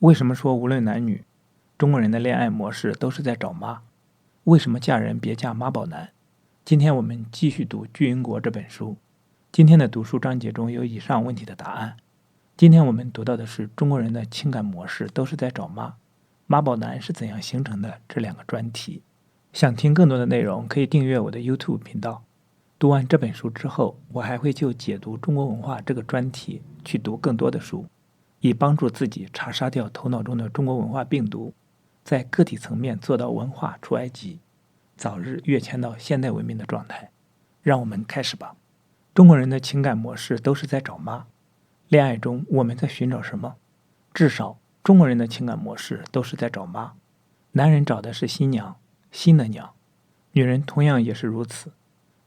为什么说无论男女，中国人的恋爱模式都是在找妈？为什么嫁人别嫁妈宝男？今天我们继续读《巨婴国》这本书。今天的读书章节中有以上问题的答案。今天我们读到的是中国人的情感模式都是在找妈，妈宝男是怎样形成的这两个专题。想听更多的内容，可以订阅我的 YouTube 频道。读完这本书之后，我还会就解读中国文化这个专题去读更多的书，以帮助自己查杀掉头脑中的中国文化病毒，在个体层面做到文化出埃及，早日跃迁到现代文明的状态。让我们开始吧。中国人的情感模式都是在找妈。恋爱中我们在寻找什么？至少中国人的情感模式都是在找妈。男人找的是新娘，新的娘，女人同样也是如此。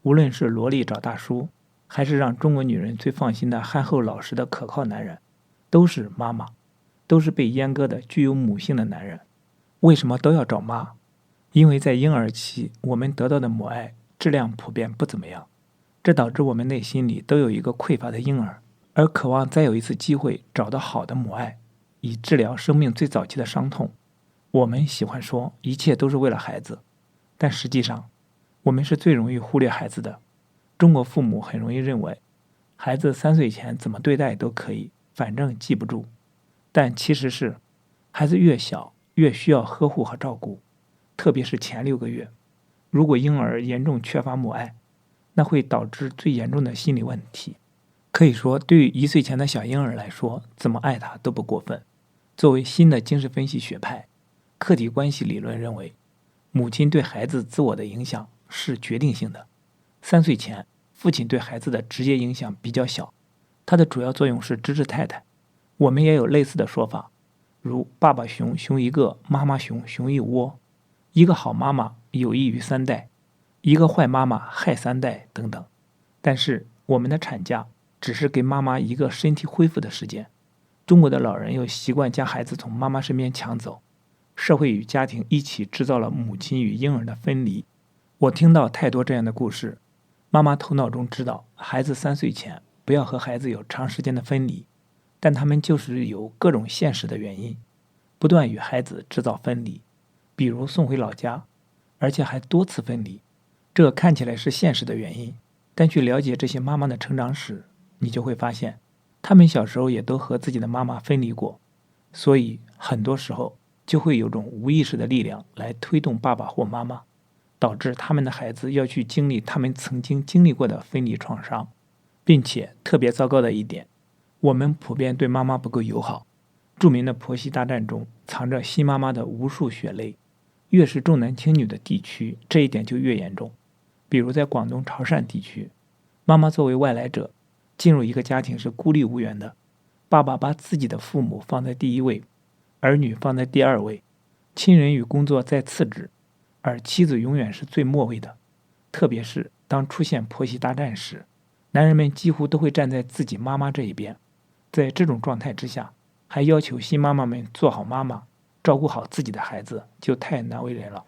无论是萝莉找大叔，还是让中国女人最放心的憨厚老实的可靠男人，都是妈妈，都是被阉割的具有母性的男人。为什么都要找妈？因为在婴儿期我们得到的母爱质量普遍不怎么样，这导致我们内心里都有一个匮乏的婴儿，而渴望再有一次机会找到好的母爱，以治疗生命最早期的伤痛。我们喜欢说一切都是为了孩子，但实际上我们是最容易忽略孩子的。中国父母很容易认为孩子3岁前怎么对待都可以，反正记不住。但其实是孩子越小越需要呵护和照顾，特别是前6个月。如果婴儿严重缺乏母爱，那会导致最严重的心理问题。可以说，对于1岁前的小婴儿来说，怎么爱他都不过分。作为新的精神分析学派，客体关系理论认为，母亲对孩子自我的影响是决定性的。3岁前，父亲对孩子的直接影响比较小，他的主要作用是支持太太。我们也有类似的说法，如爸爸熊，熊一个；妈妈熊，熊一窝。一个好妈妈有益于3代，一个坏妈妈害3代等等。但是我们的产假只是给妈妈一个身体恢复的时间。中国的老人又习惯将孩子从妈妈身边抢走，社会与家庭一起制造了母亲与婴儿的分离。我听到太多这样的故事，妈妈头脑中知道孩子3岁前不要和孩子有长时间的分离，但他们就是有各种现实的原因，不断与孩子制造分离，比如送回老家，而且还多次分离。这看起来是现实的原因，但去了解这些妈妈的成长史，你就会发现，她们小时候也都和自己的妈妈分离过，所以很多时候就会有种无意识的力量来推动爸爸或妈妈，导致他们的孩子要去经历他们曾经经历过的分离创伤。并且特别糟糕的一点，我们普遍对妈妈不够友好。著名的婆媳大战中藏着新妈妈的无数血泪，越是重男轻女的地区，这一点就越严重。比如在广东潮汕地区，妈妈作为外来者进入一个家庭是孤立无援的，爸爸把自己的父母放在第1位，儿女放在第2位，亲人与工作在次之，而妻子永远是最末位的。特别是当出现婆媳大战时，男人们几乎都会站在自己妈妈这一边。在这种状态之下，还要求新妈妈们做好妈妈，照顾好自己的孩子，就太难为人了。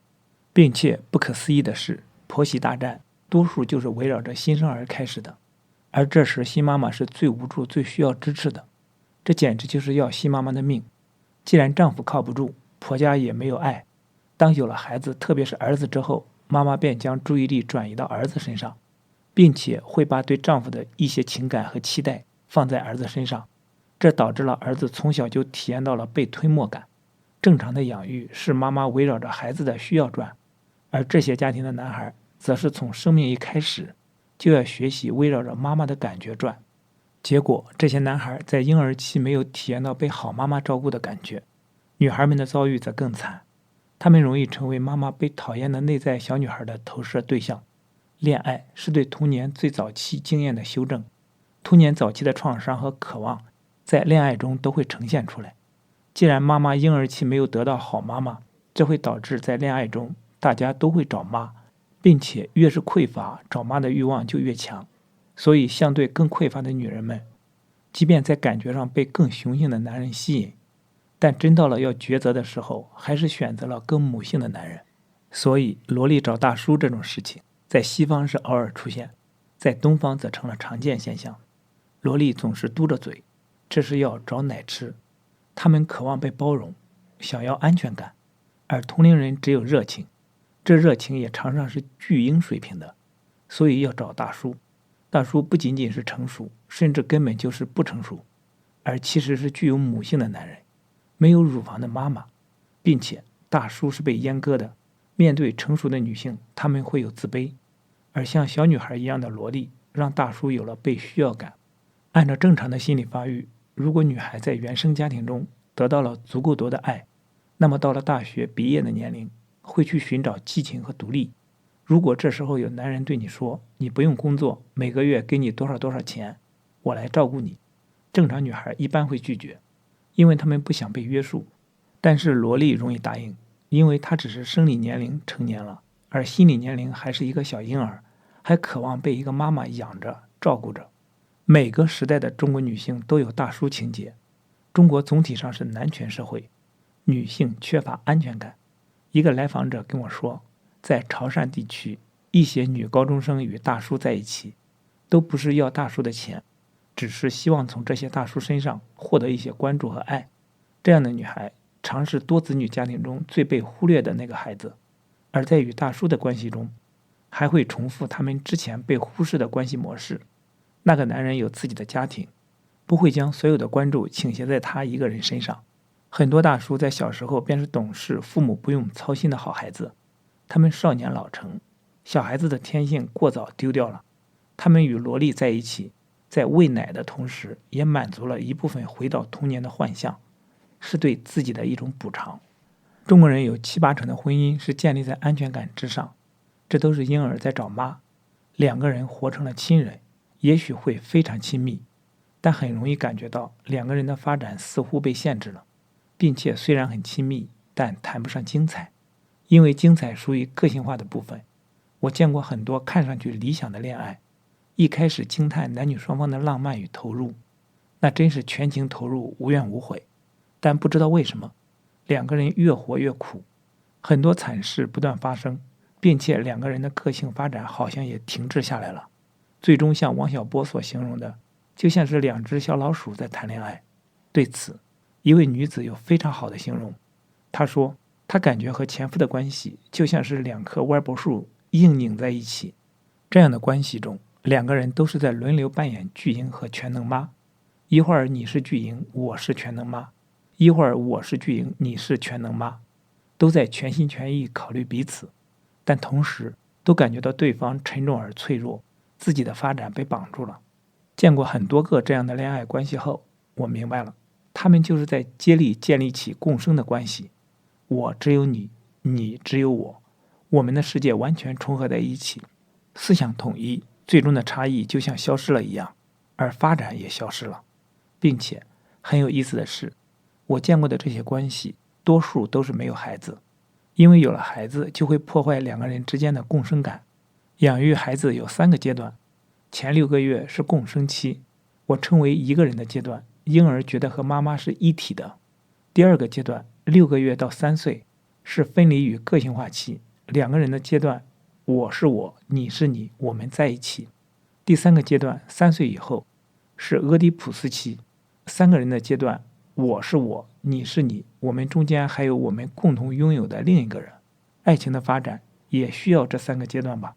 并且不可思议的是，婆媳大战多数就是围绕着新生儿开始的，而这时新妈妈是最无助最需要支持的，这简直就是要新妈妈的命。既然丈夫靠不住，婆家也没有爱，当有了孩子，特别是儿子之后，妈妈便将注意力转移到儿子身上，并且会把对丈夫的一些情感和期待放在儿子身上，这导致了儿子从小就体验到了被吞没感。正常的养育是妈妈围绕着孩子的需要转，而这些家庭的男孩则是从生命一开始就要学习围绕着妈妈的感觉转。结果这些男孩在婴儿期没有体验到被好妈妈照顾的感觉。女孩们的遭遇则更惨，她们容易成为妈妈被讨厌的内在小女孩的投射对象。恋爱是对童年最早期经验的修正，童年早期的创伤和渴望在恋爱中都会呈现出来。既然妈妈婴儿期没有得到好妈妈，这会导致在恋爱中大家都会找妈，并且越是匮乏，找妈的欲望就越强。所以相对更匮乏的女人们，即便在感觉上被更雄性的男人吸引，但真到了要抉择的时候，还是选择了更母性的男人。所以萝莉找大叔这种事情在西方是偶尔出现，在东方则成了常见现象。萝莉总是嘟着嘴，这是要找奶吃。他们渴望被包容，想要安全感，而同龄人只有热情，这热情也常常是巨婴水平的，所以要找大叔。大叔不仅仅是成熟，甚至根本就是不成熟，而其实是具有母性的男人，没有乳房的妈妈，并且大叔是被阉割的。面对成熟的女性，他们会有自卑，而像小女孩一样的萝莉，让大叔有了被需要感。按照正常的心理发育，如果女孩在原生家庭中得到了足够多的爱，那么到了大学毕业的年龄，会去寻找激情和独立。如果这时候有男人对你说，你不用工作，每个月给你多少多少钱，我来照顾你，正常女孩一般会拒绝，因为她们不想被约束。但是萝莉容易答应，因为她只是生理年龄成年了，而心理年龄还是一个小婴儿，还渴望被一个妈妈养着照顾着。每个时代的中国女性都有大叔情节。中国总体上是男权社会，女性缺乏安全感。一个来访者跟我说，在潮汕地区，一些女高中生与大叔在一起，都不是要大叔的钱，只是希望从这些大叔身上获得一些关注和爱。这样的女孩常是多子女家庭中最被忽略的那个孩子，而在与大叔的关系中，还会重复他们之前被忽视的关系模式。那个男人有自己的家庭，不会将所有的关注倾斜在他一个人身上。很多大叔在小时候便是懂事、父母不用操心的好孩子，他们少年老成，小孩子的天性过早丢掉了。他们与萝莉在一起，在喂奶的同时，也满足了一部分回到童年的幻象，是对自己的一种补偿。中国人有7、8成的婚姻是建立在安全感之上，这都是婴儿在找妈，两个人活成了亲人，也许会非常亲密，但很容易感觉到两个人的发展似乎被限制了，并且虽然很亲密，但谈不上精彩，因为精彩属于个性化的部分。我见过很多看上去理想的恋爱，一开始惊叹男女双方的浪漫与投入，那真是全情投入，无怨无悔。但不知道为什么，两个人越活越苦，很多惨事不断发生，并且两个人的个性发展好像也停滞下来了。最终像王小波所形容的，就像是2只小老鼠在谈恋爱。对此，一位女子有非常好的形容，她说她感觉和前夫的关系就像是2棵歪脖树硬拧在一起，这样的关系中，两个人都是在轮流扮演巨婴和全能妈，一会儿你是巨婴，我是全能妈，一会儿我是巨婴，你是全能妈，都在全心全意考虑彼此，但同时都感觉到对方沉重而脆弱，自己的发展被绑住了。见过很多个这样的恋爱关系后，我明白了，他们就是在接力建立起共生的关系。我只有你，你只有我，我们的世界完全重合在一起，思想统一，最终的差异就像消失了一样，而发展也消失了。并且很有意思的是，我见过的这些关系，多数都是没有孩子，因为有了孩子就会破坏两个人之间的共生感。养育孩子有3个阶段，前6个月是共生期，我称为一个人的阶段，婴儿觉得和妈妈是一体的。第2个阶段6个月到3岁是分离与个性化期，两个人的阶段，我是我，你是你，我们在一起。第3个阶段3岁以后是俄狄浦斯期，3个人的阶段，我是我，你是你，我们中间还有我们共同拥有的另一个人。爱情的发展也需要这3个阶段吧。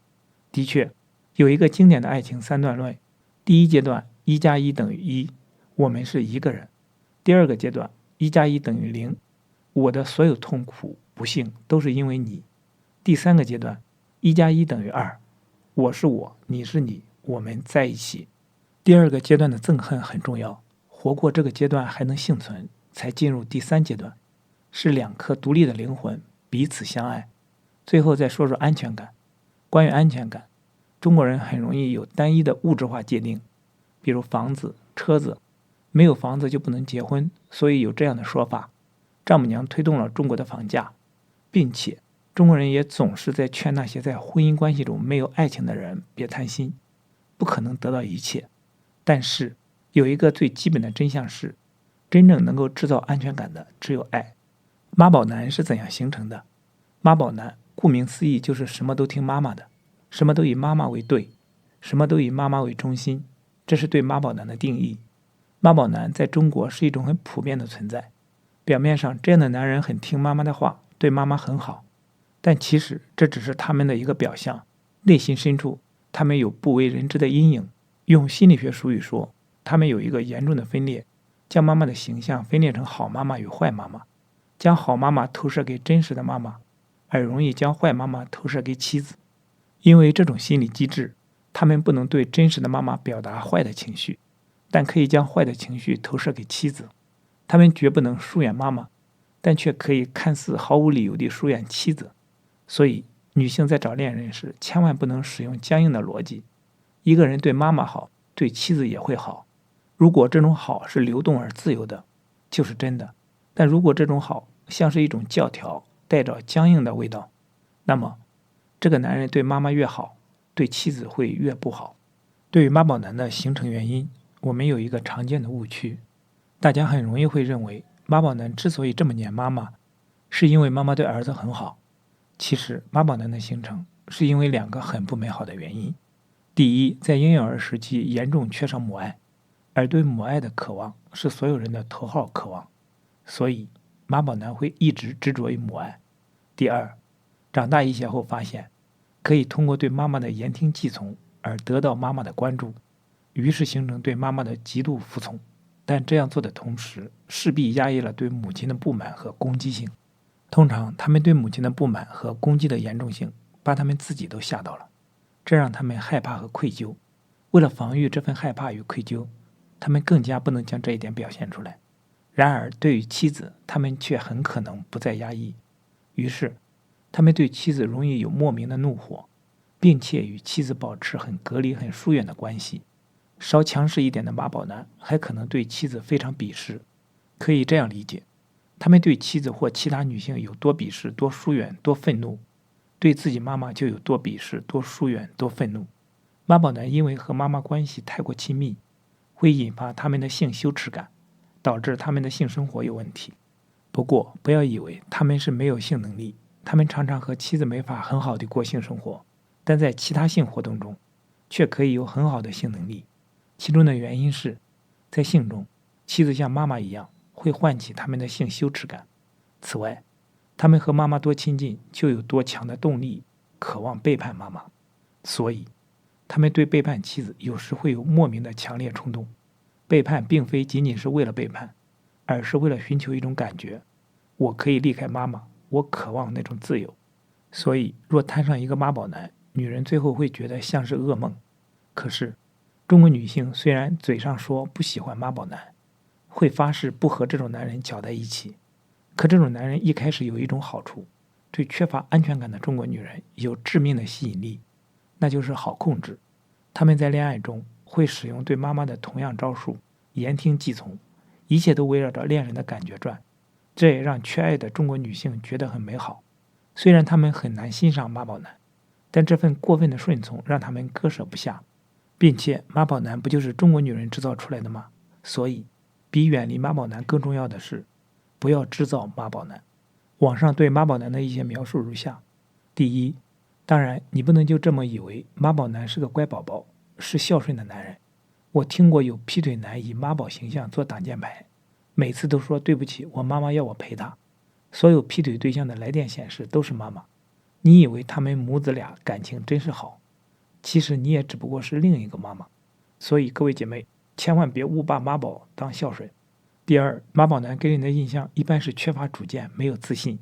的确，有一个经典的爱情3段论，第一阶段1+1等于1，我们是一个人。第2个阶段1+1等于0，我的所有痛苦不幸都是因为你。第3个阶段1+1等于2，我是我，你是你，我们在一起。第2个阶段的憎恨很重要，活过这个阶段还能幸存，才进入第3阶段，是2颗独立的灵魂彼此相爱。最后再说说安全感。关于安全感，中国人很容易有单一的物质化界定，比如房子、车子，没有房子就不能结婚，所以有这样的说法，丈母娘推动了中国的房价。并且中国人也总是在劝那些在婚姻关系中没有爱情的人别贪心，不可能得到一切。但是有一个最基本的真相是，真正能够制造安全感的只有爱。妈宝男是怎样形成的？妈宝男顾名思义就是什么都听妈妈的，什么都以妈妈为对，什么都以妈妈为中心，这是对妈宝男的定义。妈宝男在中国是一种很普遍的存在，表面上这样的男人很听妈妈的话，对妈妈很好，但其实这只是他们的一个表象，内心深处他们有不为人知的阴影。用心理学术语说，他们有一个严重的分裂，将妈妈的形象分裂成好妈妈与坏妈妈，将好妈妈投射给真实的妈妈，而容易将坏妈妈投射给妻子。因为这种心理机制，他们不能对真实的妈妈表达坏的情绪，但可以将坏的情绪投射给妻子。他们绝不能疏远妈妈，但却可以看似毫无理由地疏远妻子。所以女性在找恋人时，千万不能使用僵硬的逻辑。一个人对妈妈好，对妻子也会好。如果这种好是流动而自由的，就是真的。但如果这种好像是一种教条，带着僵硬的味道，那么这个男人对妈妈越好，对妻子会越不好。对于妈宝男的形成原因，我们有一个常见的误区，大家很容易会认为妈宝男之所以这么黏妈妈，是因为妈妈对儿子很好。其实妈宝男的形成是因为两个很不美好的原因。第一，在婴幼儿时期严重缺少母爱，而对母爱的渴望是所有人的头号渴望，所以妈宝男会一直执着于母爱。第二，长大一些后发现，可以通过对妈妈的言听计从而得到妈妈的关注，于是形成对妈妈的极度服从。但这样做的同时，势必压抑了对母亲的不满和攻击性。通常他们对母亲的不满和攻击的严重性，把他们自己都吓到了，这让他们害怕和愧疚。为了防御这份害怕与愧疚，他们更加不能将这一点表现出来。然而对于妻子，他们却很可能不再压抑，于是他们对妻子容易有莫名的怒火，并且与妻子保持很隔离很疏远的关系。稍强势一点的妈宝男还可能对妻子非常鄙视。可以这样理解，他们对妻子或其他女性有多鄙视、多疏远、多愤怒，对自己妈妈就有多鄙视、多疏远、多愤怒。妈宝男因为和妈妈关系太过亲密，会引发他们的性羞耻感，导致他们的性生活有问题。不过不要以为他们是没有性能力，他们常常和妻子没法很好的过性生活，但在其他性活动中却可以有很好的性能力。其中的原因是，在性中，妻子像妈妈一样会唤起他们的性羞耻感。此外，他们和妈妈多亲近，就有多强的动力渴望背叛妈妈，所以他们对背叛妻子有时会有莫名的强烈冲动。背叛并非仅仅是为了背叛，而是为了寻求一种感觉，我可以离开妈妈，我渴望那种自由。所以若摊上一个妈宝男，女人最后会觉得像是噩梦。可是中国女性虽然嘴上说不喜欢妈宝男，会发誓不和这种男人搅在一起，可这种男人一开始有一种好处，对缺乏安全感的中国女人有致命的吸引力，那就是好控制。他们在恋爱中会使用对妈妈的同样招数，言听计从，一切都围绕着恋人的感觉转。这也让缺爱的中国女性觉得很美好。虽然她们很难欣赏妈宝男，但这份过分的顺从让他们割舍不下。并且妈宝男不就是中国女人制造出来的吗？所以比远离妈宝男更重要的是，不要制造妈宝男。网上对妈宝男的一些描述如下：第一，当然你不能就这么以为妈宝男是个乖宝宝，是孝顺的男人。我听过有劈腿男以妈宝形象做挡箭牌，每次都说对不起，我妈妈要我陪她。所有劈腿对象的来电显示都是妈妈，你以为他们母子俩感情真是好，其实你也只不过是另一个妈妈。所以各位姐妹，千万别误把妈宝当孝顺。第二，妈宝男给人的印象一般是缺乏主见，没有自信。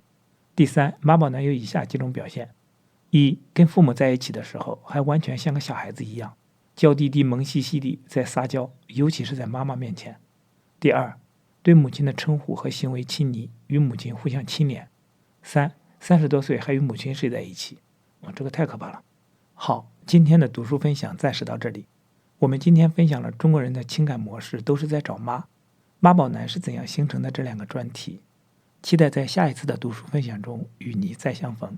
第三，妈宝男有以下几种表现：一，跟父母在一起的时候还完全像个小孩子一样，娇滴滴萌兮兮地在撒娇，尤其是在妈妈面前。第二，对母亲的称呼和行为亲昵，与母亲互相亲脸。三，30多岁还与母亲睡在一起，这个太可怕了。好，今天的读书分享暂时到这里。我们今天分享了中国人的情感模式都是在找妈，妈宝男是怎样形成的这2个专题。期待在下一次的读书分享中与你再相逢。